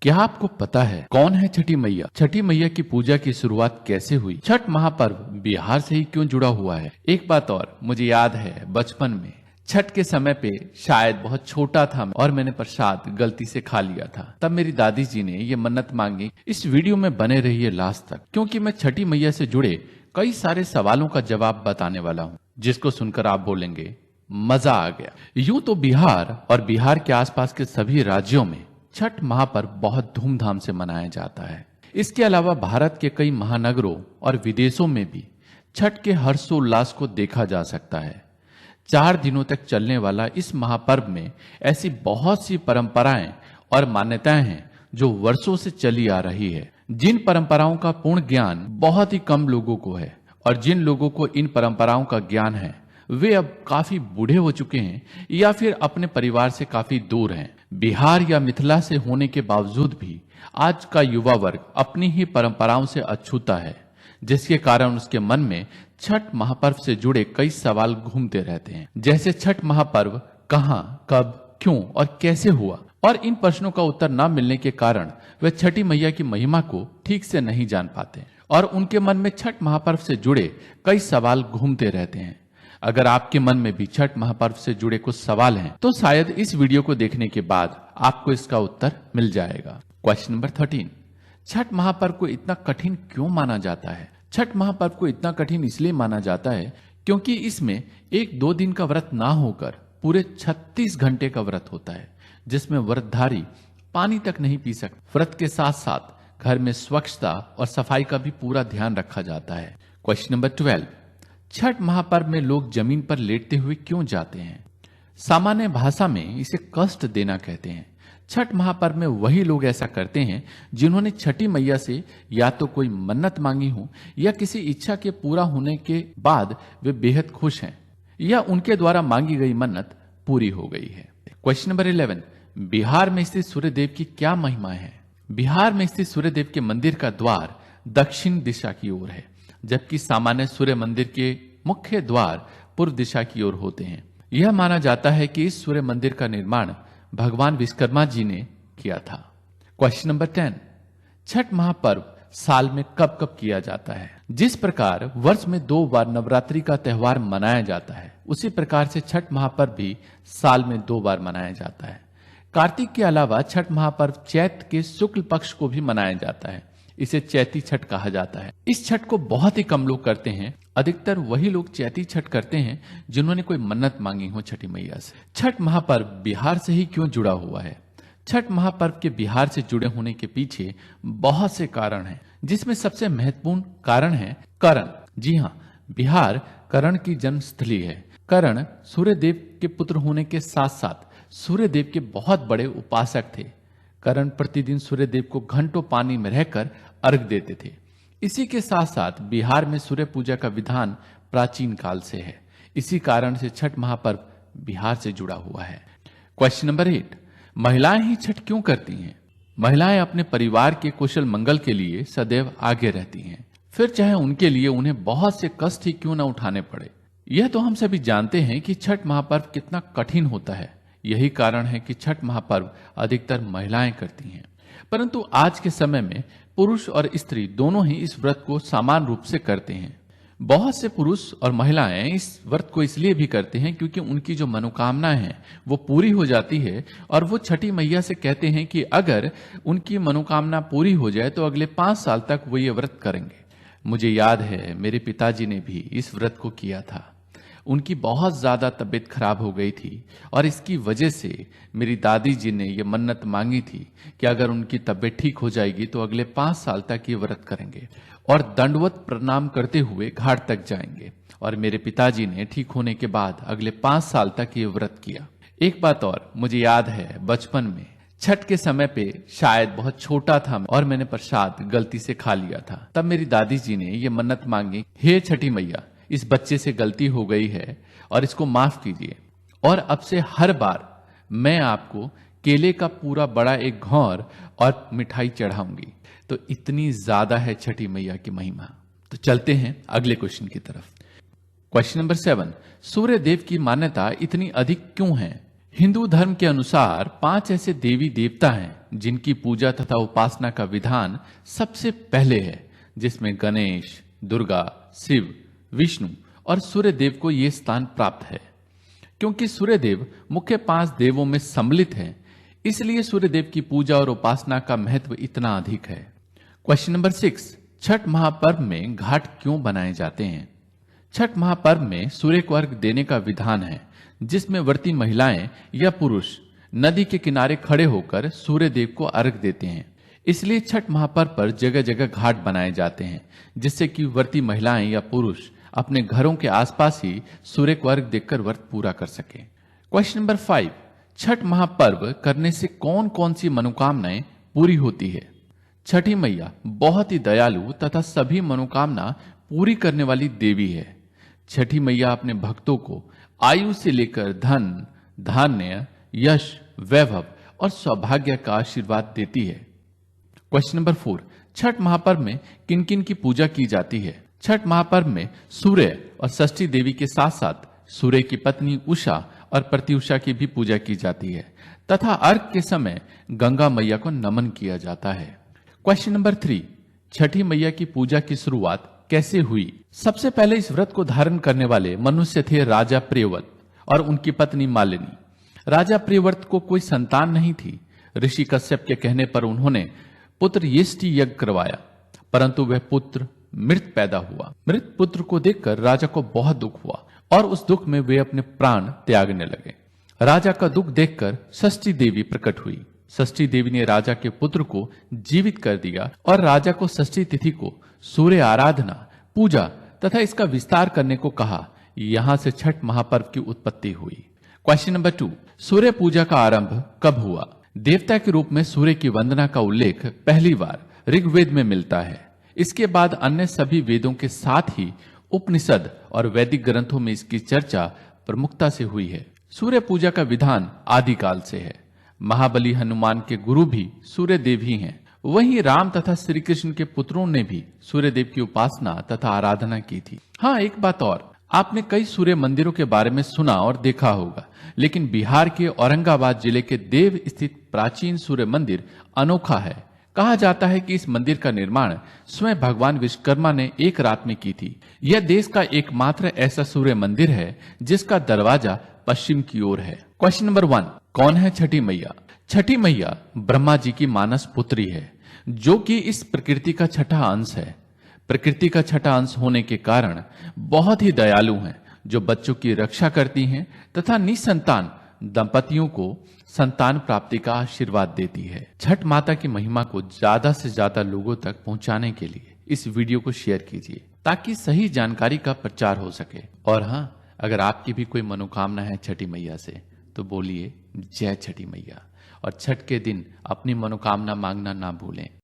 क्या आपको पता है कौन है छठी मैया? छठी मैया की पूजा की शुरुआत कैसे हुई? छठ महापर्व बिहार से ही क्यों जुड़ा हुआ है? एक बात और, मुझे याद है बचपन में छठ के समय पे शायद बहुत छोटा था और मैंने प्रसाद गलती से खा लिया था। तब मेरी दादी जी ने ये मन्नत मांगी। इस वीडियो में बने रहिए लास्ट तक, क्योंकि मैं छठी मैया से जुड़े कई सारे सवालों का जवाब बताने वाला हूँ, जिसको सुनकर आप बोलेंगे मजा आ गया। यूं तो बिहार और बिहार के आसपास के सभी राज्यों में छठ महापर्व बहुत धूमधाम से मनाया जाता है। इसके अलावा भारत के कई महानगरों और विदेशों में भी छठ के हर्षोल्लास को देखा जा सकता है। 4 दिनों तक चलने वाला इस महापर्व में ऐसी बहुत सी परंपराएं और मान्यताएं हैं जो वर्षों से चली आ रही है। जिन परंपराओं का पूर्ण ज्ञान बहुत ही कम लोगों को है और जिन लोगों को इन परंपराओं का ज्ञान है वे अब काफी बूढ़े हो चुके हैं या फिर अपने परिवार से काफी दूर हैं। बिहार या मिथिला से होने के बावजूद भी आज का युवा वर्ग अपनी ही परंपराओं से अछूता है, जिसके कारण उसके मन में छठ महापर्व से जुड़े कई सवाल घूमते रहते हैं। जैसे छठ महापर्व कहाँ, कब, क्यों और कैसे हुआ, और इन प्रश्नों का उत्तर न मिलने के कारण वे छठी मैया की महिमा को ठीक से नहीं जान पाते और उनके मन में छठ महापर्व से जुड़े कई सवाल घूमते रहते हैं। अगर आपके मन में भी छठ महापर्व से जुड़े कुछ सवाल हैं, तो शायद इस वीडियो को देखने के बाद आपको इसका उत्तर मिल जाएगा। क्वेश्चन नंबर 13, छठ महापर्व को इतना कठिन क्यों माना जाता है? छठ महापर्व को इतना कठिन इसलिए माना जाता है क्योंकि इसमें 1-2 दिन का व्रत ना होकर पूरे 36 घंटे का व्रत होता है, जिसमें व्रतधारी पानी तक नहीं पी सकते। व्रत के साथ साथ घर में स्वच्छता और सफाई का भी पूरा ध्यान रखा जाता है। क्वेश्चन नंबर 12, छठ महापर्व में लोग जमीन पर लेटते हुए क्यों जाते हैं? सामान्य भाषा में इसे कष्ट देना कहते हैं। छठ महापर्व में वही लोग ऐसा करते हैं जिन्होंने छठी मैया से या तो कोई मन्नत मांगी हो या किसी इच्छा के पूरा होने के बाद वे बेहद खुश हैं या उनके द्वारा मांगी गई मन्नत पूरी हो गई है। क्वेश्चन नंबर 11, बिहार में स्थित सूर्यदेव की क्या महिमा है? बिहार में स्थित सूर्यदेव के मंदिर का द्वार दक्षिण दिशा की ओर है, जबकि सामान्य सूर्य मंदिर के मुख्य द्वार पूर्व दिशा की ओर होते हैं। यह माना जाता है कि इस सूर्य मंदिर का निर्माण भगवान विश्वकर्मा जी ने किया था। क्वेश्चन नंबर 10, छठ महापर्व साल में कब कब किया जाता है? जिस प्रकार वर्ष में 2 बार नवरात्रि का त्यौहार मनाया जाता है, उसी प्रकार से छठ महापर्व भी साल में 2 बार मनाया जाता है। कार्तिक के अलावा छठ महापर्व चैत्र के शुक्ल पक्ष को भी मनाया जाता है। इसे चैती छठ कहा जाता है। इस छठ को बहुत ही कम लोग करते हैं। अधिकतर वही लोग चैती छठ करते हैं जिन्होंने कोई मन्नत मांगी हो छठी मैया से। छठ महापर्व बिहार से ही क्यों जुड़ा हुआ है? छठ महापर्व के बिहार से जुड़े होने के पीछे बहुत से कारण हैं, जिसमें सबसे महत्वपूर्ण कारण है करण। जी हाँ, बिहार करण की जन्मस्थली है। करण सूर्यदेव के पुत्र होने के साथ साथ सूर्यदेव के बहुत बड़े उपासक थे। करण प्रतिदिन सूर्यदेव को घंटों पानी में रहकर अर्घ देते थे। इसी के साथ साथ बिहार में सूर्य पूजा का विधान प्राचीन काल से है। इसी कारण से छठ महापर्व बिहार से जुड़ा हुआ है। क्वेश्चन नंबर 8, महिलाएं ही छठ क्यों करती हैं? महिलाएं अपने परिवार के कुशल मंगल के लिए सदैव आगे रहती हैं, फिर चाहे उनके लिए उन्हें बहुत से कष्ट ही क्यों न उठाने पड़े। यह तो हम सभी जानते हैं कि छठ महापर्व कितना कठिन होता है। यही कारण है कि छठ महापर्व अधिकतर महिलाएं करती हैं, परंतु आज के समय में पुरुष और स्त्री दोनों ही इस व्रत को समान रूप से करते हैं। बहुत से पुरुष और महिलाएं इस व्रत को इसलिए भी करते हैं क्योंकि उनकी जो मनोकामनाएं हैं वो पूरी हो जाती है और वो छठी मैया से कहते हैं कि अगर उनकी मनोकामना पूरी हो जाए तो अगले 5 साल तक वो ये व्रत करेंगे। मुझे याद है मेरे पिताजी ने भी इस व्रत को किया था। उनकी बहुत ज्यादा तबीयत खराब हो गई थी और इसकी वजह से मेरी दादी जी ने यह मन्नत मांगी थी कि अगर उनकी तबीयत ठीक हो जाएगी तो अगले 5 साल तक ये व्रत करेंगे और दंडवत प्रणाम करते हुए घाट तक जाएंगे। और मेरे पिताजी ने ठीक होने के बाद अगले 5 साल तक ये व्रत किया। एक बात और, मुझे याद है बचपन में छठ के समय पे शायद बहुत छोटा था और मैंने प्रसाद गलती से खा लिया था। तब मेरी दादी जी ने यह मन्नत मांगी, हे छठी मैया, इस बच्चे से गलती हो गई है और इसको माफ कीजिए और अब से हर बार मैं आपको केले का पूरा बड़ा एक घौर और मिठाई चढ़ाऊंगी। तो इतनी ज्यादा है छठी मैया की महिमा। तो चलते हैं अगले क्वेश्चन की तरफ। क्वेश्चन नंबर 7, सूर्य देव की मान्यता इतनी अधिक क्यों है? हिंदू धर्म के अनुसार 5 ऐसे देवी देवता हैं जिनकी पूजा तथा उपासना का विधान सबसे पहले है, जिसमें गणेश, दुर्गा, शिव, विष्णु और सूर्य देव को ये स्थान प्राप्त है। क्योंकि सूर्य देव मुख्य 5 देवों में सम्मिलित हैं, इसलिए सूर्य देव की पूजा और उपासना का महत्व इतना अधिक है। क्वेश्चन नंबर 6, छठ महापर्व में घाट क्यों बनाए जाते हैं? छठ महापर्व में सूर्य को अर्घ देने का विधान है, जिसमें व्रती महिलाएं या पुरुष नदी के किनारे खड़े होकर सूर्य देव को अर्घ देते हैं। इसलिए छठ महापर्व पर जगह जगह घाट बनाए जाते हैं, जिससे कि व्रती महिलाएं या पुरुष अपने घरों के आसपास ही सूर्य को अर्घ देकर व्रत पूरा कर सके। क्वेश्चन नंबर 5, छठ महापर्व करने से कौन कौन सी मनोकामनाएं पूरी होती है? छठी मैया बहुत ही दयालु तथा सभी मनोकामना पूरी करने वाली देवी है। छठी मैया अपने भक्तों को आयु से लेकर धन, धान्य, यश, वैभव और सौभाग्य का आशीर्वाद देती है। क्वेश्चन नंबर 4, छठ महापर्व में किन किन की पूजा की जाती है? छठ महापर्व में सूर्य और षष्ठी देवी के साथ साथ सूर्य की पत्नी उषा और प्रत्युषा की भी पूजा की जाती है तथा अर्घ के समय गंगा मैया को नमन किया जाता है। क्वेश्चन नंबर 3, छठी मैया की पूजा की शुरुआत कैसे हुई? सबसे पहले इस व्रत को धारण करने वाले मनुष्य थे राजा प्रियव्रत और उनकी पत्नी मालिनी। राजा प्रियव्रत को कोई संतान नहीं थी। ऋषि कश्यप के कहने पर उन्होंने पुत्र यष्टि यज्ञ करवाया, परंतु वह पुत्र मृत पैदा हुआ। मृत पुत्र को देखकर राजा को बहुत दुख हुआ और उस दुख में वे अपने प्राण त्यागने लगे। राजा का दुख देखकर षष्ठी देवी प्रकट हुई। षष्ठी देवी ने राजा के पुत्र को जीवित कर दिया और राजा को षष्ठी तिथि को सूर्य आराधना, पूजा तथा इसका विस्तार करने को कहा। यहां से छठ महापर्व की उत्पत्ति हुई। क्वेश्चन नंबर 2, सूर्य पूजा का आरंभ कब हुआ? देवता के रूप में सूर्य की वंदना का उल्लेख पहली बार ऋग्वेद में मिलता है। इसके बाद अन्य सभी वेदों के साथ ही उपनिषद और वैदिक ग्रंथों में इसकी चर्चा प्रमुखता से हुई है। सूर्य पूजा का विधान आदिकाल से है। महाबली हनुमान के गुरु भी सूर्य देव ही हैं। वहीं राम तथा श्री कृष्ण के पुत्रों ने भी सूर्य देव की उपासना तथा आराधना की थी। हाँ, एक बात और, आपने कई सूर्य मंदिरों के बारे में सुना और देखा होगा, लेकिन बिहार के औरंगाबाद जिले के देव स्थित प्राचीन सूर्य मंदिर अनोखा है। कहा जाता है कि इस मंदिर का निर्माण स्वयं भगवान विश्वकर्मा ने एक रात में की थी। यह देश का एकमात्र ऐसा सूर्य मंदिर है जिसका दरवाजा पश्चिम की ओर है। क्वेश्चन नंबर 1, कौन है छठी मैया? छठी मैया ब्रह्मा जी की मानस पुत्री है, जो कि इस प्रकृति का छठा अंश है। प्रकृति का छठा अंश होने के कारण बहुत ही दयालु हैं, जो बच्चों की रक्षा करती हैं तथा निसंतान दंपतियों को संतान प्राप्ति का आशीर्वाद देती है। छठ माता की महिमा को ज्यादा से ज्यादा लोगों तक पहुंचाने के लिए इस वीडियो को शेयर कीजिए, ताकि सही जानकारी का प्रचार हो सके। और हाँ, अगर आपकी भी कोई मनोकामना है छठी मैया से, तो बोलिए जय छठी मैया। और छठ के दिन अपनी मनोकामना मांगना ना भूलें।